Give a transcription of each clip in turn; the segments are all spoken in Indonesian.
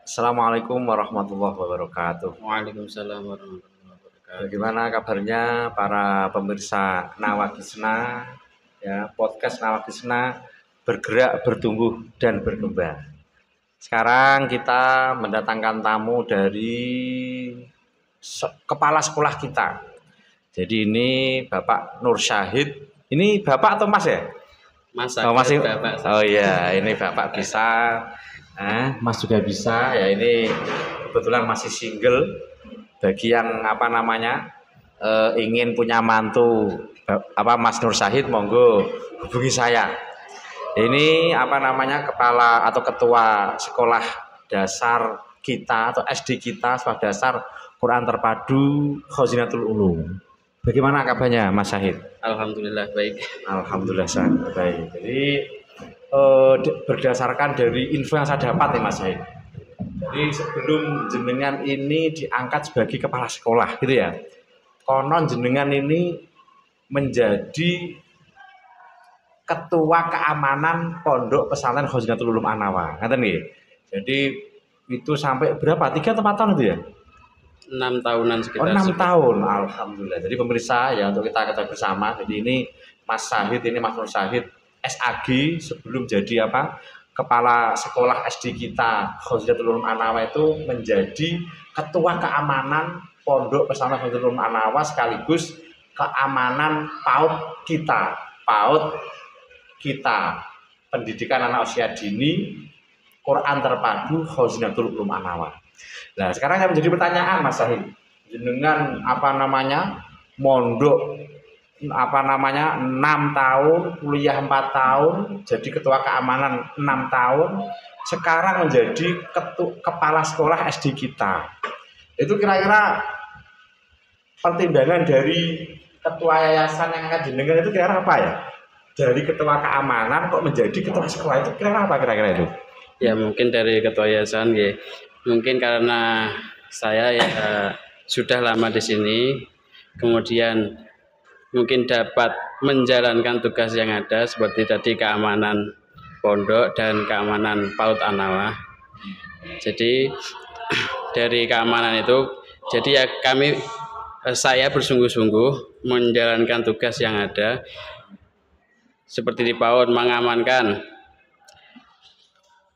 Assalamualaikum warahmatullahi wabarakatuh. Waalaikumsalam warahmatullahi wabarakatuh. Bagaimana kabarnya para pemirsa Nawagisna? Ya, podcast Nawagisna bergerak, bertumbuh dan berkembang. Sekarang kita mendatangkan tamu dari kepala sekolah kita. Jadi ini Bapak Nur Syahid. Ini Bapak atau Mas ya? Mas Oh, masih. Bapak. Oh iya, ini Bapak bisa. Mas juga bisa. Ya ini kebetulan masih single. Bagi yang ingin punya mantu Mas Nur Syahid, monggo hubungi saya. Ini kepala atau ketua sekolah dasar kita atau SD kita, sekolah dasar Quran Terpadu Khazinatul Ulum. Bagaimana kabarnya Mas Syahid? Alhamdulillah baik. Alhamdulillah sangat baik. Jadi berdasarkan dari info yang saya dapat nih Mas Syahid. Jadi sebelum jenengan ini diangkat sebagai kepala sekolah gitu ya, konon jenengan ini menjadi ketua keamanan Pondok Pesantren Khazinatul Ulum An-Nawa, ngerti nggih? Jadi itu sampai berapa? 3 atau 4 tahun itu ya? 6 tahunan sekitar. 6 tahun, alhamdulillah. Jadi pemirsa ya, untuk kita ketahui bersama. Jadi ini Mas Syahid, ini Mas Nur Syahid SAG sebelum jadi kepala sekolah SD kita Khazinatul Ulum An-Nawa itu menjadi ketua keamanan Pondok Pesantren Khazinatul Ulum An-Nawa sekaligus keamanan PAUD kita pendidikan anak usia dini Quran Terpadu Khazinatul Ulum An-Nawa. Nah, sekarang yang menjadi pertanyaan Mas Syahid, jenengan mondok 6 tahun, kuliah 4 tahun, jadi ketua keamanan 6 tahun, sekarang menjadi kepala sekolah SD kita. Itu kira-kira pertimbangan dari ketua yayasan yang akan jenengan itu kira-kira apa ya? Dari ketua keamanan kok menjadi ketua sekolah itu kira-kira apa kira-kira itu? Ya mungkin dari ketua yayasan ya. Mungkin karena saya ya sudah lama di sini, kemudian mungkin dapat menjalankan tugas yang ada seperti tadi keamanan pondok dan keamanan PAUD An-Nawa. Jadi dari keamanan itu, jadi ya saya bersungguh-sungguh menjalankan tugas yang ada seperti di PAUD, mengamankan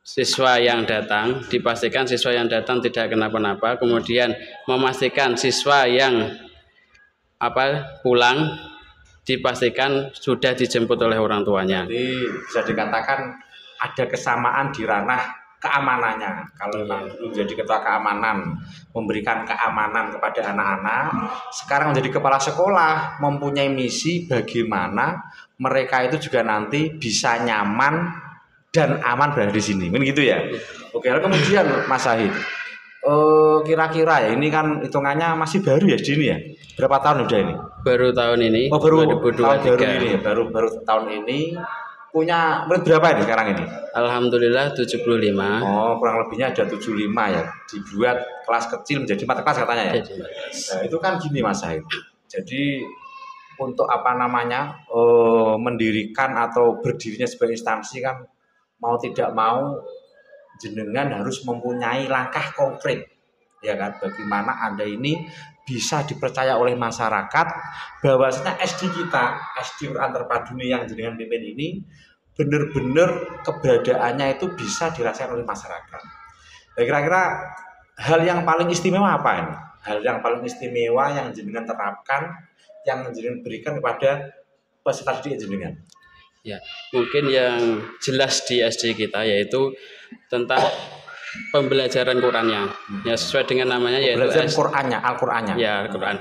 siswa yang datang, dipastikan siswa yang datang tidak kenapa-napa, kemudian memastikan siswa yang pulang dipastikan sudah dijemput oleh orang tuanya. Jadi bisa dikatakan ada kesamaan di ranah keamanannya. Kalau dulu menjadi ketua keamanan, memberikan keamanan kepada anak-anak, sekarang menjadi kepala sekolah, mempunyai misi bagaimana mereka itu juga nanti bisa nyaman dan aman berada di sini. Kan gitu ya. Oke, lalu kemudian Mas Syahid, kira-kira ya ini kan hitungannya masih baru ya di sini ya. Berapa tahun udah ini? Baru tahun ini. Oh, baru 2023. tahun baru ini ya. Baru tahun ini. Punya murid berapa ini sekarang ini? Alhamdulillah 75. Oh, kurang lebihnya ada 75 ya. Dibuat kelas kecil menjadi 4 kelas katanya ya. Nah, itu kan gini Mas Syahid. Jadi untuk mendirikan atau berdirinya sebuah instansi kan mau tidak mau jenengan harus mempunyai langkah konkret, ya kan? Bagaimana Anda ini bisa dipercaya oleh masyarakat bahwasanya SD kita, SD Quran Terpadu yang jenengan pimpin ini benar-benar keberadaannya itu bisa dirasakan oleh masyarakat. Nah, kira-kira hal yang paling istimewa apa ini? Hal yang paling istimewa yang jenengan terapkan, yang jenengan berikan kepada peserta didik jenengan? Ya, mungkin yang jelas di SD kita yaitu tentang pembelajaran Qurannya. Ya, sesuai dengan namanya yaitu Al-Qur'annya. Ya, Al-Quran.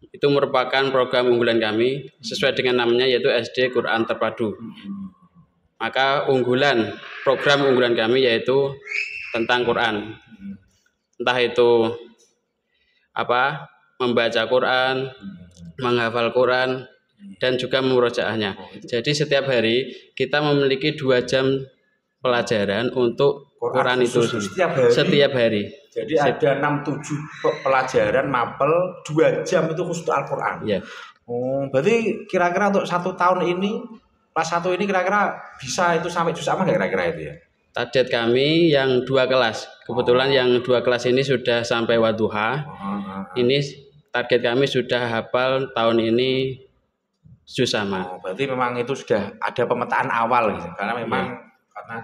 Itu merupakan program unggulan kami sesuai dengan namanya yaitu SD Quran Terpadu. Maka program unggulan kami yaitu tentang Quran. Entah itu membaca Quran, menghafal Quran, dan juga murojaahnya. Jadi setiap hari kita memiliki 2 jam pelajaran untuk Quran itu setiap hari. Jadi ada 6-7 pelajaran mapel 2 jam itu khusus Al-Quran. Ya. Berarti kira-kira untuk 1 tahun ini, kelas 1 ini kira-kira bisa itu sampai juz amma nggak kira-kira itu ya? Target kami yang 2 kelas. Kebetulan yang 2 kelas ini sudah sampai wadduha. Ini target kami sudah hafal tahun ini juz sama. Berarti memang itu sudah ada pemetaan awal gitu. Karena memang karena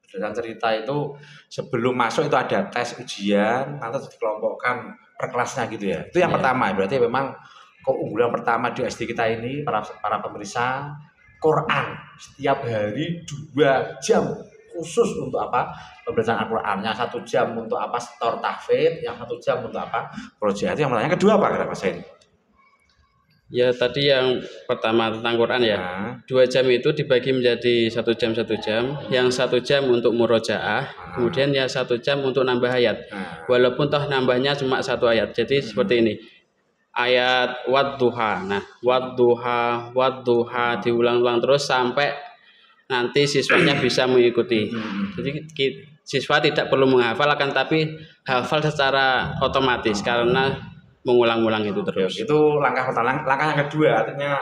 berdasarkan cerita itu sebelum masuk itu ada tes ujian, nanti dikelompokkan per kelasnya gitu ya. Itu yang pertama. Berarti memang keunggulan pertama di SD kita ini para pemirsa, Quran setiap hari 2 jam khusus untuk apa? Pembelajaran Al-Quran. Yang 1 jam untuk apa? Setor tahfidz, yang 1 jam untuk apa? Proyek. Itu yang pertanyaan kedua apa kata Mas Said? Ya tadi yang pertama tentang Quran ya. 2 jam itu dibagi menjadi 1 jam 1 jam. Yang 1 jam untuk murojaah, kemudian ya 1 jam untuk nambah ayat. Walaupun toh nambahnya cuma 1 ayat. Jadi seperti ini. Ayat wadduha. Nah, wadduha diulang-ulang terus sampai nanti siswanya bisa mengikuti. Jadi siswa tidak perlu menghafal, akan tapi hafal secara otomatis karena mengulang-ulang itu terus. Itu langkah pertama. Langkah yang kedua, artinya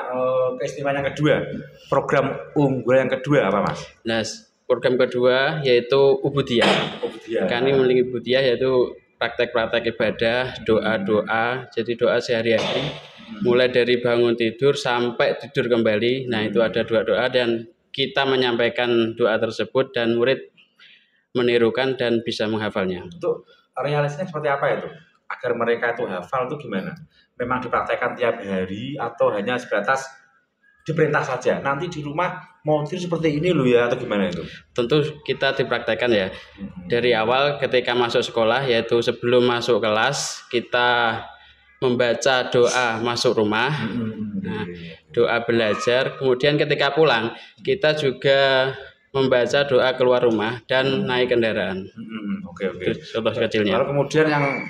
keistimewaan yang kedua, program unggulan yang kedua apa Mas? Nah, program kedua yaitu ubudiyah. Kami memiliki ubudiyah yaitu praktek-praktek ibadah, doa-doa. Jadi doa sehari-hari, mulai dari bangun tidur sampai tidur kembali. Nah, itu ada doa-doa dan kita menyampaikan doa tersebut dan murid menirukan dan bisa menghafalnya. Untuk realisasinya seperti apa itu? Agar mereka itu hafal itu gimana? Memang dipraktekkan tiap hari atau hanya sebatas diperintah saja? Nanti di rumah mau tidur seperti ini loh ya, atau gimana itu? Tentu kita dipraktekkan ya. Dari awal ketika masuk sekolah, yaitu sebelum masuk kelas kita membaca doa masuk rumah, nah, doa belajar. Kemudian ketika pulang kita juga membaca doa keluar rumah dan naik kendaraan. Oke. Contoh kecilnya. Lalu kemudian yang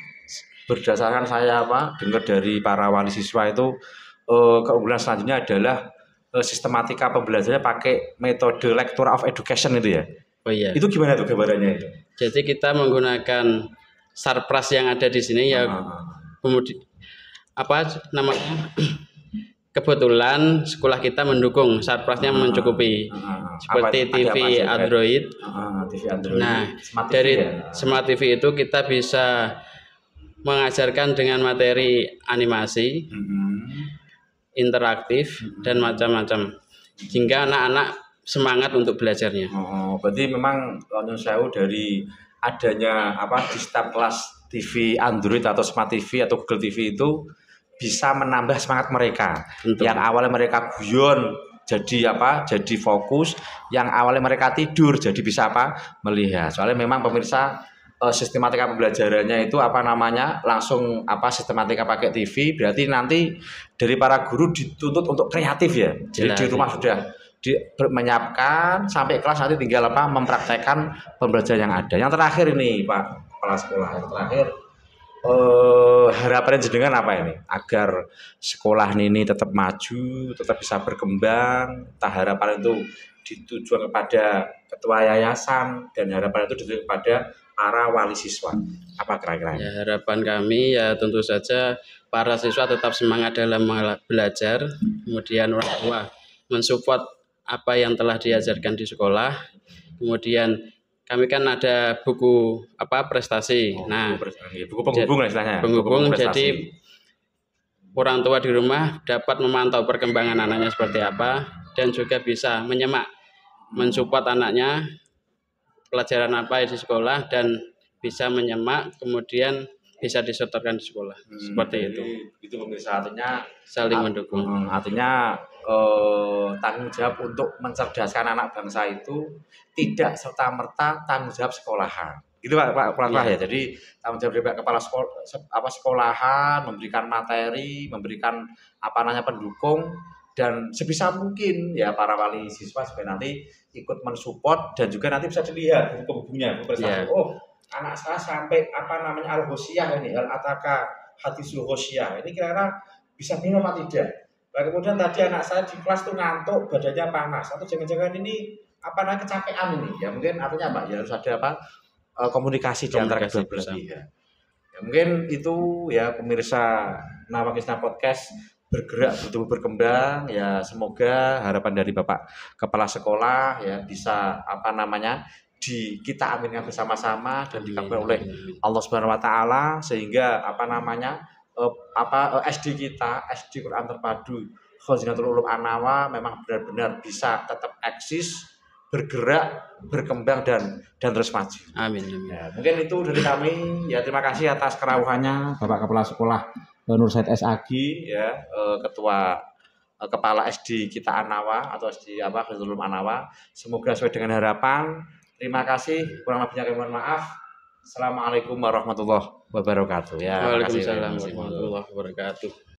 berdasarkan saya dengar dari para wali siswa itu keunggulan selanjutnya adalah sistematika pembelajarannya pakai metode lecture of education itu ya. Oh iya. Itu gimana tuh gambarannya itu? Jadi kita menggunakan sarpras yang ada di sini ya. Kemudian apa namanya? Kebetulan sekolah kita mendukung sarprasnya mencukupi seperti TV Android. TV Android. Nah, dari Smart TV itu kita bisa mengajarkan dengan materi animasi, interaktif dan macam-macam, sehingga anak-anak semangat untuk belajarnya. Berarti memang Sewu dari adanya di setiap kelas TV Android atau Smart TV atau Google TV itu bisa menambah semangat mereka. Tentu. Yang awalnya mereka guyon jadi jadi fokus, yang awalnya mereka tidur jadi bisa melihat. Soalnya memang pemirsa sistematika pembelajarannya itu langsung sistematika pakai TV, berarti nanti dari para guru dituntut untuk kreatif ya. Jadi di rumah sudah menyiapkan, sampai kelas nanti tinggal mempraktekkan pembelajaran yang ada. Yang terakhir ini Pak Kepala Sekolah, yang terakhir harapan jenengan apa ini agar sekolah ini tetap maju, tetap bisa berkembang? Harapan itu ditujukan kepada ketua yayasan dan harapan itu ditujukan kepada para wali siswa. Apa kira-kira? Ya, harapan kami ya tentu saja para siswa tetap semangat dalam belajar, kemudian orang tua mensupport apa yang telah diajarkan di sekolah. Kemudian kami kan ada buku prestasi. Buku penghubung istilahnya. Penghubung, jadi orang tua di rumah dapat memantau perkembangan anaknya seperti apa dan juga bisa mensupport anaknya pelajaran apa di sekolah dan bisa menyemak, kemudian bisa disetorkan di sekolah. Seperti itu. Itu pemirsa, artinya saling mendukung. Artinya tanggung jawab untuk mencerdaskan anak bangsa itu tidak serta-merta tanggung jawab sekolahan. Gitu Pak ya. Jadi tanggung jawab dari kepala sekolahan memberikan materi, memberikan pendukung, dan sebisa mungkin ya para wali siswa supaya nanti ikut mensupport dan juga nanti bisa dilihat buku-bukunya, anak saya sampai al-Ghoshiyah ini, al-Ataka Hadisul Ghoshiyah ini kira-kira bisa minum apa tidak. Nah, kemudian tadi anak saya di kelas tuh ngantuk, badannya panas, atau jangan-jangan ini kecapean ini. Ya mungkin artinya Pak, ya harus ada komunikasi di antara kedua belah pihak. Ya mungkin itu ya pemirsa Nawakisna Podcast bergerak betul berkembang ya, semoga harapan dari Bapak Kepala Sekolah ya bisa kita aminkan bersama-sama dan dikabulkan oleh Allah Subhanahu wa taala, sehingga SD kita, SD Quran Terpadu Khazinatul Ulum An-Nawa memang benar-benar bisa tetap eksis, bergerak, berkembang dan terus maju. Amin. Ya, mungkin itu dari kami. Ya, terima kasih atas kerawuhannya Bapak Kepala Sekolah Nur Said SAG, ya, Kepala SD kita An-Nawa atau SD Khazinatul Ulum An-Nawa. Semoga sesuai dengan harapan. Terima kasih. Kurang lebihnya kami mohon maaf. Assalamualaikum warahmatullahi wabarakatuh. Ya, Waalaikumsalam warahmatullahi wabarakatuh.